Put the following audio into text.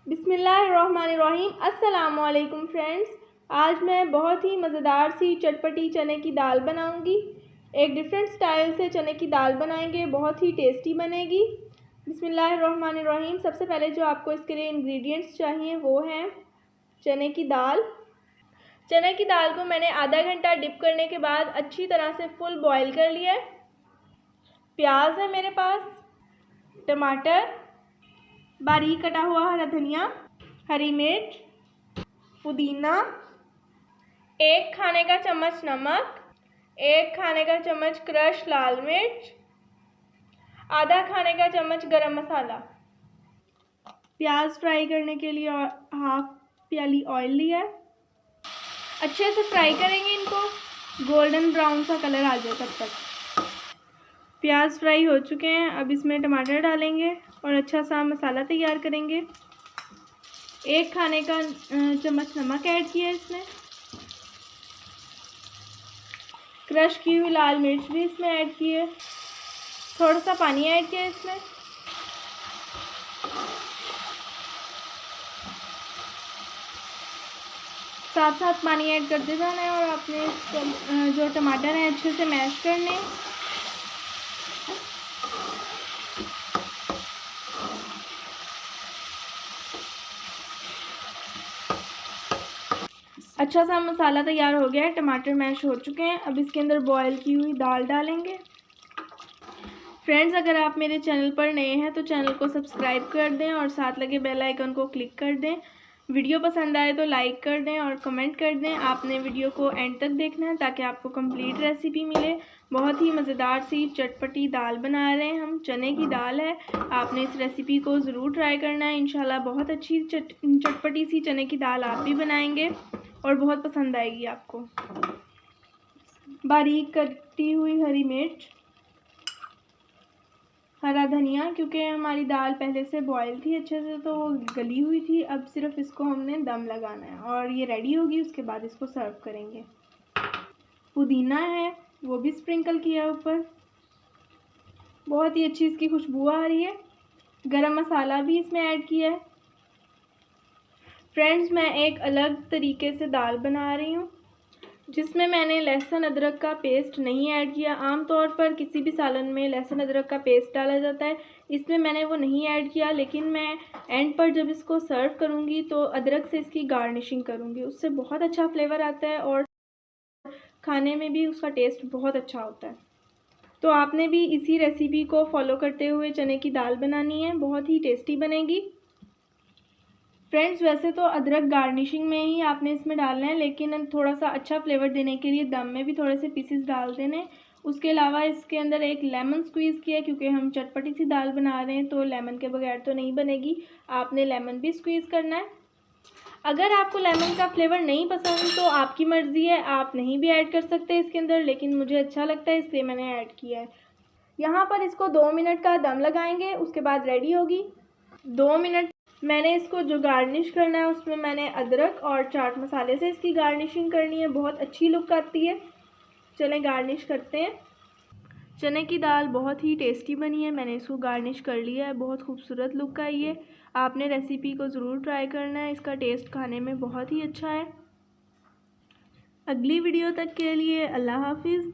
बिस्मिल्लाहिर्रहमानिर्रहीम। अस्सलामुअलैकुम फ्रेंड्स, आज मैं बहुत ही मज़ेदार सी चटपटी चने की दाल बनाऊंगी। एक डिफरेंट स्टाइल से चने की दाल बनाएंगे, बहुत ही टेस्टी बनेगी। बिस्मिल्लाहिर्रहमानिर्रहीम। सबसे पहले जो आपको इसके लिए इंग्रेडिएंट्स चाहिए वो हैं चने की दाल। चने की दाल को मैंने आधा घंटा डिप करने के बाद अच्छी तरह से फुल बॉईल कर लिया है। प्याज है मेरे पास, टमाटर, बारीक कटा हुआ हरा धनिया, हरी मिर्च, पुदीना, 1 खाने का चम्मच नमक, 1 खाने का चम्मच क्रश लाल मिर्च, आधा खाने का चम्मच गरम मसाला। प्याज फ्राई करने के लिए 1/2 प्याली ऑयल लिया है। अच्छे से फ्राई करेंगे इनको, गोल्डन ब्राउन सा कलर आ जाए तब तक। प्याज फ्राई हो चुके हैं, अब इसमें टमाटर डालेंगे और अच्छा सा मसाला तैयार करेंगे। 1 खाने का चम्मच नमक ऐड किया इसमें। क्रश की हुई लाल मिर्च भी इसमें ऐड की है। थोड़ा सा पानी ऐड किया इसमें। साथ साथ पानी ऐड करते जाना है और अपने जो टमाटर हैं अच्छे से मैश करने। अच्छा सा मसाला तैयार हो गया है, टमाटर मैश हो चुके हैं। अब इसके अंदर बॉयल की हुई दाल डालेंगे। फ्रेंड्स, अगर आप मेरे चैनल पर नए हैं तो चैनल को सब्सक्राइब कर दें और साथ लगे बेल आइकन को क्लिक कर दें। वीडियो पसंद आए तो लाइक कर दें और कमेंट कर दें। आपने वीडियो को एंड तक देखना है ताकि आपको कंप्लीट रेसिपी मिले। बहुत ही मज़ेदार सी चटपटी दाल बना रहे हैं हम, चने की दाल है। आपने इस रेसिपी को ज़रूर ट्राई करना है। इंशाल्लाह बहुत अच्छी चटपटी सी चने की दाल आप भी बनाएंगे और बहुत पसंद आएगी आपको। बारीक कटी हुई हरी मिर्च, हरा धनिया, क्योंकि हमारी दाल पहले से बॉयल थी अच्छे से तो वो गली हुई थी। अब सिर्फ इसको हमने दम लगाना है और ये रेडी होगी, उसके बाद इसको सर्व करेंगे। पुदीना है, वो भी स्प्रिंकल किया ऊपर। बहुत ही अच्छी इसकी खुशबू आ रही है। गरम मसाला भी इसमें ऐड किया है। फ्रेंड्स, मैं एक अलग तरीके से दाल बना रही हूँ जिसमें मैंने लहसुन अदरक का पेस्ट नहीं ऐड किया। आमतौर पर किसी भी सालन में लहसुन अदरक का पेस्ट डाला जाता है, इसमें मैंने वो नहीं ऐड किया। लेकिन मैं एंड पर जब इसको सर्व करूँगी तो अदरक से इसकी गार्निशिंग करूँगी, उससे बहुत अच्छा फ्लेवर आता है और खाने में भी उसका टेस्ट बहुत अच्छा होता है। तो आपने भी इसी रेसिपी को फॉलो करते हुए चने की दाल बनानी है, बहुत ही टेस्टी बनेगी। फ्रेंड्स, वैसे तो अदरक गार्निशिंग में ही आपने इसमें डालना है, लेकिन थोड़ा सा अच्छा फ्लेवर देने के लिए दम में भी थोड़े से पीसेस डाल देने। उसके अलावा इसके अंदर एक लेमन स्क्वीज़ किया, क्योंकि हम चटपटी सी दाल बना रहे हैं तो लेमन के बगैर तो नहीं बनेगी। आपने लेमन भी स्क्वीज़ करना है। अगर आपको लेमन का फ्लेवर नहीं पसंद तो आपकी मर्ज़ी है, आप नहीं भी ऐड कर सकते इसके अंदर, लेकिन मुझे अच्छा लगता है इसलिए मैंने ऐड किया है। यहाँ पर इसको 2 मिनट का दम लगाएंगे, उसके बाद रेडी होगी। 2 मिनट मैंने इसको जो गार्निश करना है उसमें मैंने अदरक और चाट मसाले से इसकी गार्निशिंग करनी है, बहुत अच्छी लुक आती है। चलें गार्निश करते हैं। चने की दाल बहुत ही टेस्टी बनी है, मैंने इसको गार्निश कर लिया है, बहुत खूबसूरत लुक आई है। आपने रेसिपी को ज़रूर ट्राई करना है, इसका टेस्ट खाने में बहुत ही अच्छा है। अगली वीडियो तक के लिए अल्लाह हाफिज़।